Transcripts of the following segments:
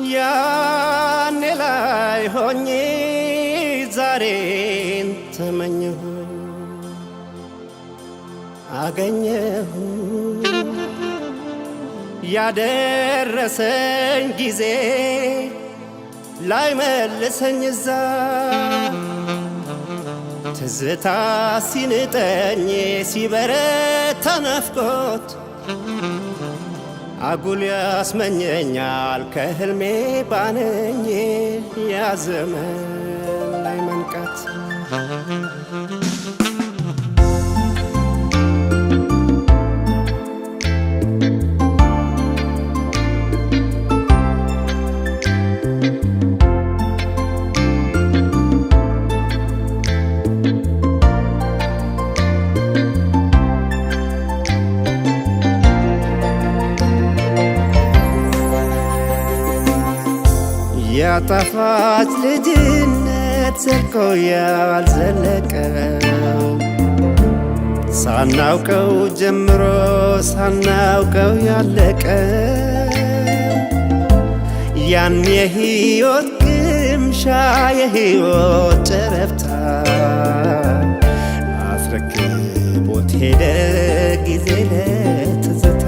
ያኔ ላይ ሆኜ ዛሬን ተመኘሁ አገኘሁ ያደረሰኝ ጊዜ ላይ መልሰኝ እዛ ትዝታ ሲንጠኝ ሲበረታ ናፍቆት አጉል ያስመኘኛል ከህልሜ ባነኝ ያዘመን ላይ መንቃት ያጣፋጭ ልጅነት ዘልቆ ያልዘለቀው ሳናውቀው ጀምሮ ሳናውቀው ያለቀ ያን የሕይወት ቅምሻ የሕይወት ጨረፍታ አስረክቦት ሄደ ጊዜ ለትዝታ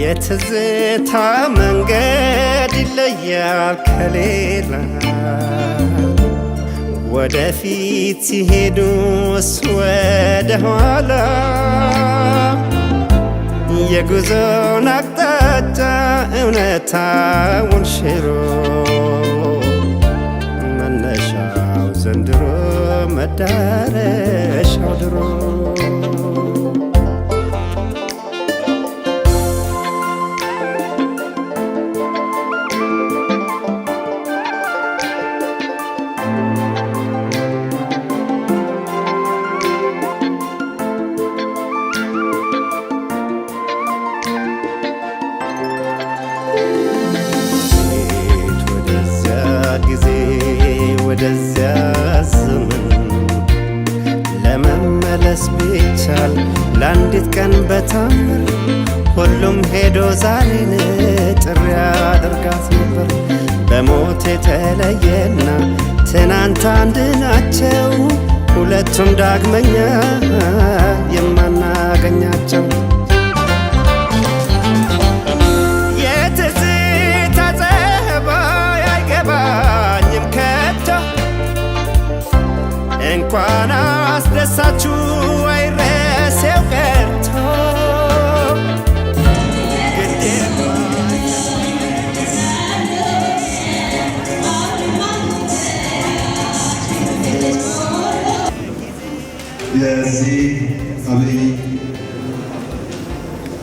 የትዝታ መንገድ ይለያል ከሌላ ወደፊት ሲሄዱ እሱ ወደ ኋላ የጉዞን አቅጣጫ እውነታውን ሽሮ መነሻው ዘንድሮ መዳረሻው ድሮ ወደዚያ ዘመን ለመመለስ ቢቻል ለአንዲት ቀን በታምር ሁሉም ሄዶ ዛሬን ጥሪ አድርጋት ነበር። በሞት የተለየና ትናንት አንድ ናቸው ሁለቱም ዳግመኛ የማናገኛቸው እንኳን አስደሳችሁ አይረሴው ቀርቶ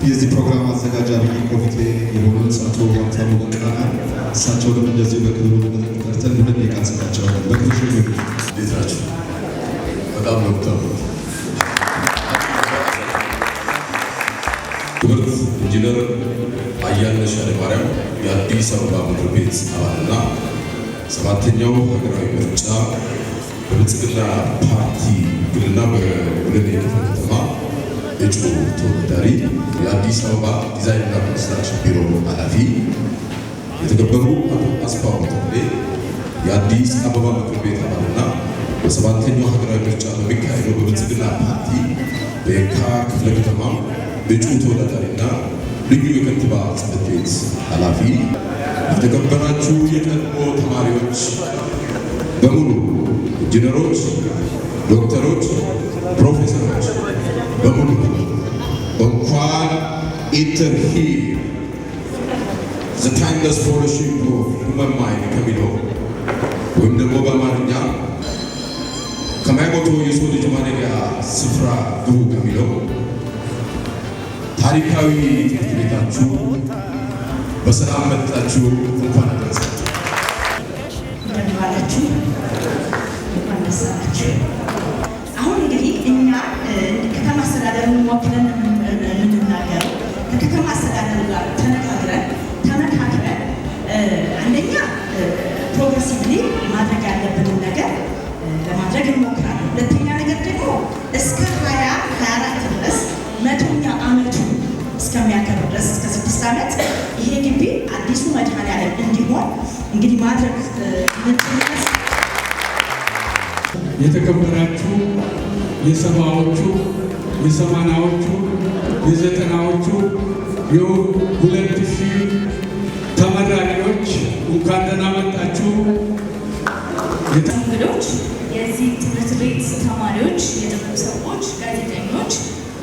የዚህ ፕሮግራም አዘጋጅ አብይ ኮሚቴ የሆኑት አቶ ሀብታሙ በቃና እሳቸውንም እንደዚሁ በክብሩ ጠርተን ሁለት ደቂቃ እንሰጣቸዋለን። በክብር እንዴት ናቸው? በጣም ነው የምታምሩት። ክብርት ኢንጂነር አያልነሽ ኃይለማርያም የአዲስ አበባ ምክር ቤት አባልና ሰባተኛው ሀገራዊ ምርጫ በብልጽግና ፓርቲ ግልና በወለኔ ክፍለ ከተማ እጩ ተወዳዳሪ፣ የአዲስ አበባ ዲዛይንና ኮንስትራክሽን ቢሮ ኃላፊ፣ የተከበሩ አቶ አስፋው ተክሌ የአዲስ አበባ ምክር ቤት አባልና በሰባተኛው ሀገራዊ ምርጫ በሚካሄደው በብልጽግና ፓርቲ በየካ ክፍለ ከተማ እጩ ተወዳዳሪና ልዩ የከንቲባ ጽሕፈት ቤት ኃላፊ፣ የተከበራችሁ የቀድሞ ተማሪዎች በሙሉ፣ ኢንጂነሮች፣ ዶክተሮች፣ ፕሮፌሰሮች በሙሉ እንኳን ኢንተር ሂር ዘ ታይምለስ ፎሎሺፕ ኦፍ ሁማን ማይንድ ከሚለው ወይም ደግሞ በአማርኛ ከማይሞተው የሰው ልጅ ማደሪያ ስፍራ ግቡ ከሚለው ታሪካዊ ትምህርት ቤታችሁ በሰላም መጣችሁ። እንኳን አደረሳችሁ። እንኳን ደስ አላችሁ። አሁን እንግዲህ እኛ ከተማ አስተዳደርን ወክለን የምንናገረው ከከተማ አስተዳደር ጋር ተነጋግረን ተመካክረን አንደኛ ፕሮግረሲቭሊ ማድረግ ያለብንን ነገር ለማድረግ እንሞክራለን። ሁለተኛ ነገር ደግሞ እስከ 2024 ድረስ 100ኛ ዓመቱ እስከሚያከብር ድረስ እስከ 6 ዓመት ይሄ ግቢ አዲሱ መድኃኔዓለም እንዲሆን እንግዲህ ማድረግ ምንጭነት የተከበራችሁ የሰባዎቹ የሰማናዎቹ የዘጠናዎቹ የ2000 ተመራቂዎች እንኳን ደህና መጣችሁ። እንግዶች፣ የዚህ ትምህርት ቤት ተማሪዎች፣ የጥበብ ሰዎች፣ ጋዜጠኞች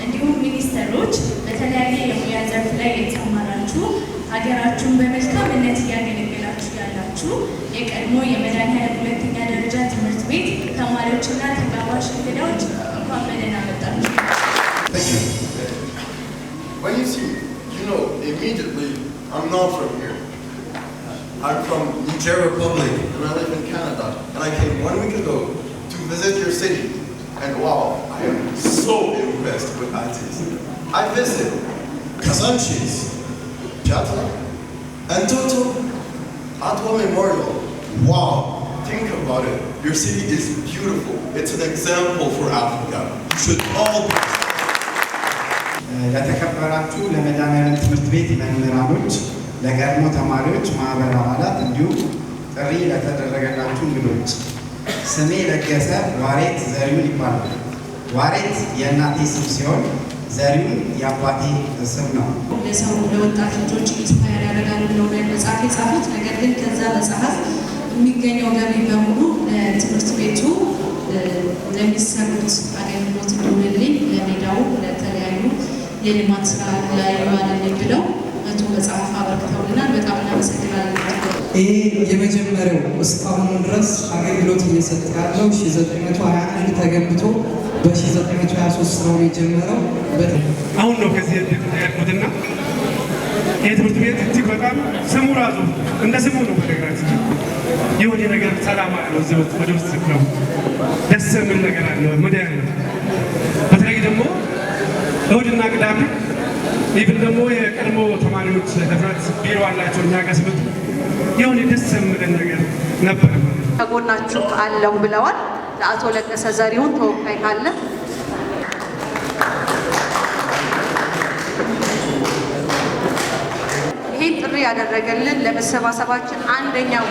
እንዲሁም ሚኒስተሮች፣ በተለያየ የሙያ ዘርፍ ላይ የተሰማራችሁ ሀገራችሁን በመልካምነት እያገለገላችሁ ያላችሁ የቀድሞ የመድኃኔዓለም ሁለተኛ ደረጃ ትምህርት ቤት ተማሪዎችና ተጋባዥ እንግዶች እንኳን በደህና መጣችሁ። When you see, you know immediately I'm not from here. I'm from Niger Republic and I live in Canada. And I came 1 week ago to visit your city. And wow, I am so impressed with artists. I visit Kazanchis, Piazza, and Toto, Atwa Memorial. Wow, think about it. Your city is beautiful. It's an example for Africa. You should all be. ለተከበራችሁ ለመድኃኔዓለም ትምህርት ቤት መምህራኖች፣ ለቀድሞ ተማሪዎች ማህበር አባላት እንዲሁም ጥሪ ለተደረገላችሁ እንግዶች፣ ስሜ ለገሰ ዋሬት ዘሪሁን ይባላል። ዋሬት የእናቴ ስም ሲሆን ዘሪሁን የአባቴ ስም ነው። ለሰው ለወጣት ልጆች ኢንስፓየር ያደርጋሉ ብለው መጽሐፍ የጻፉት ነገር ግን ከዛ መጽሐፍ የሚገኘው ገቢ በሙሉ ለትምህርት ቤቱ ለሚሰሩት አገልግሎት እንዲውልልኝ ለሜዳው ለተለያዩ የልማት ስራ ላይ ይዋልልኝ ብለው መቶ መጽሐፍ አበርክተውልናል። በጣም እናመሰግናለን። ይሄ የመጀመሪያው እስካሁን ድረስ አገልግሎት እየሰጠ ያለው 1921 ተገንብቶ በ1923 ስራውን የጀመረው አሁን ነው ከዚህ ያልኩትና ይህ ትምህርት ቤት እጅግ በጣም ስሙ ራሱ እንደ ስሙ ነው። በነገራችን የሆነ ነገር ሰላም አለው እዚህ ወደ ውስጥ ነው ደስ የሚል ነገር አለው። መድኃኔዓለም በተለይ ደግሞ እሑድና ቅዳሜ ይብን ደግሞ የቀድሞ ተማሪዎች ህብረት ቢሮ አላቸው እኛ ጋር ሲመጡ የሆነ ደስ የሚል ነገር ነበር። ከጎናችሁ አለው ብለዋል። ለአቶ ለገሰ ዘሪሁን ተወካይ ካለ ይህን ጥሪ ያደረገልን ለመሰባሰባችን አንደኛው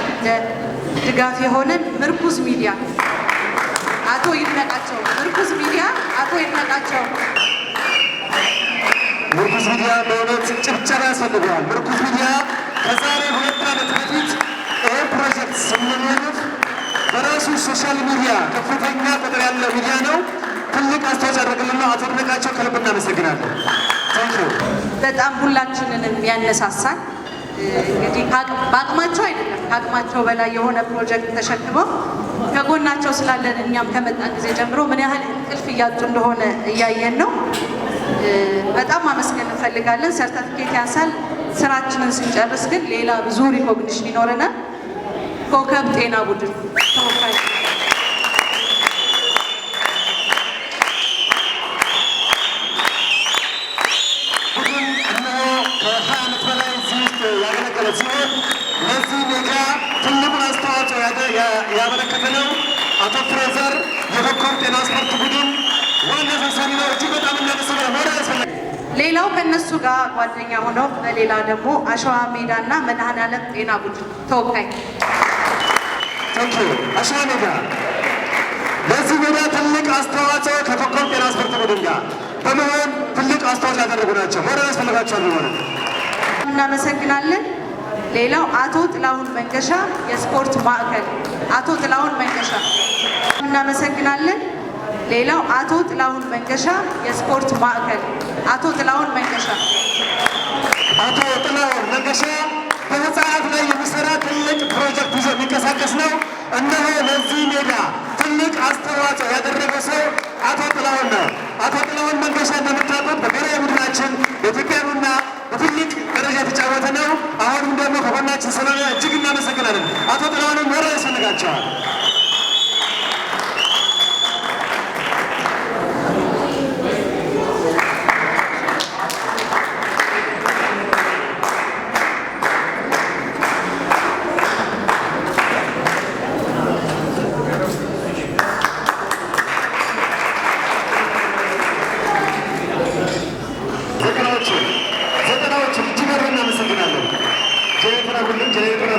ድጋፍ የሆነን ምርኩዝ ሚዲያ አቶ ይድነቃቸው፣ ምርኩዝ ሚዲያ አቶ ይድነቃቸው። ምርኩዝ ሚዲያ በእውነት ጭብጨባ ያስፈልገዋል። ምርኩዝ ሚዲያ ከዛሬ 2 ዓመት በፊት ይህ ፕሮጀክት ስንመለፍ በራሱ ሶሻል ሚዲያ ከፍተኛ ቁጥር ያለው ሚዲያ ነው። ትልቅ አስተዋጽኦ ያደረገልን ነው። አቶ ይድነቃቸው ከልብ እናመሰግናለን። በጣም ሁላችንንም ያነሳሳል። እንግዲህ በአቅማቸው አይደለም ከአቅማቸው በላይ የሆነ ፕሮጀክት ተሸክመው ከጎናቸው ስላለን እኛም ከመጣን ጊዜ ጀምሮ ምን ያህል እንቅልፍ እያጡ እንደሆነ እያየን ነው። በጣም ማመስገን እንፈልጋለን። ሰርተፊኬት ያንሳል። ስራችንን ስንጨርስ ግን ሌላ ብዙ ሪኮግኒሽን ይኖረናል። ኮከብ ጤና ቡድን ተወካይ ቡድን እነሆ ከ20 ዓመት በላይ እዚህ ውስጥ ያገለገለ ሲሆን ለዚህ ሜዳ ትልቁን አስተዋጽኦ ያበረከተ ነው። አቶ ፍሬዘር የኮከብ ጤና ስፖርት ቡድን ዋና ሰብሳቢ ነው። እጅግ በጣም እናመሰግናለን። ወደ ያስፈልጋል። ሌላው ከነሱ ጋር ጓደኛ ሆነው በሌላ ደግሞ አሸዋ ሜዳና መድኃኔዓለም ጤና ቡድን ተወካይ አሸዋ ሜዳ ለዚህ ሜዳ ትልቅ አስተዋጽኦ ከኮከብ ጤና ስፖርት ቡድን ጋር በመሆን ትልቅ አስተዋጽኦ ያደረጉ ናቸው። ወደ ያስፈልጋቸዋል ማለት እናመሰግናለን። ሌላው አቶ ጥላሁን መንገሻ የስፖርት ማዕከል አቶ ጥላሁን መንገሻ እናመሰግናለን። ሌላው አቶ ጥላሁን መንገሻ የስፖርት ማዕከል አቶ ጥላሁን መንገሻ በህፃናት ላይ የሚሰራ ትልቅ ፕሮጀክት ይዞ የሚንቀሳቀስ ነው። እነሆ ለዚህ ሜዳ ትልቅ አስተዋጽኦ ያደረገ ሰው አቶ ጥላሁን ነው። አቶ ጥላሁን መንገሻ እንደምታውቁት በብሔራዊ ቡድናችን በኢትዮጵያ ቡና በትልቅ ደረጃ የተጫወተ ነው። አሁንም ደግሞ ከጎናችን ስለሆነ እጅግ እናመሰግናለን። አቶ ጥላሁንም ወረ ያስፈልጋቸዋል። እንዲያደርጉልን ጀኔሬተር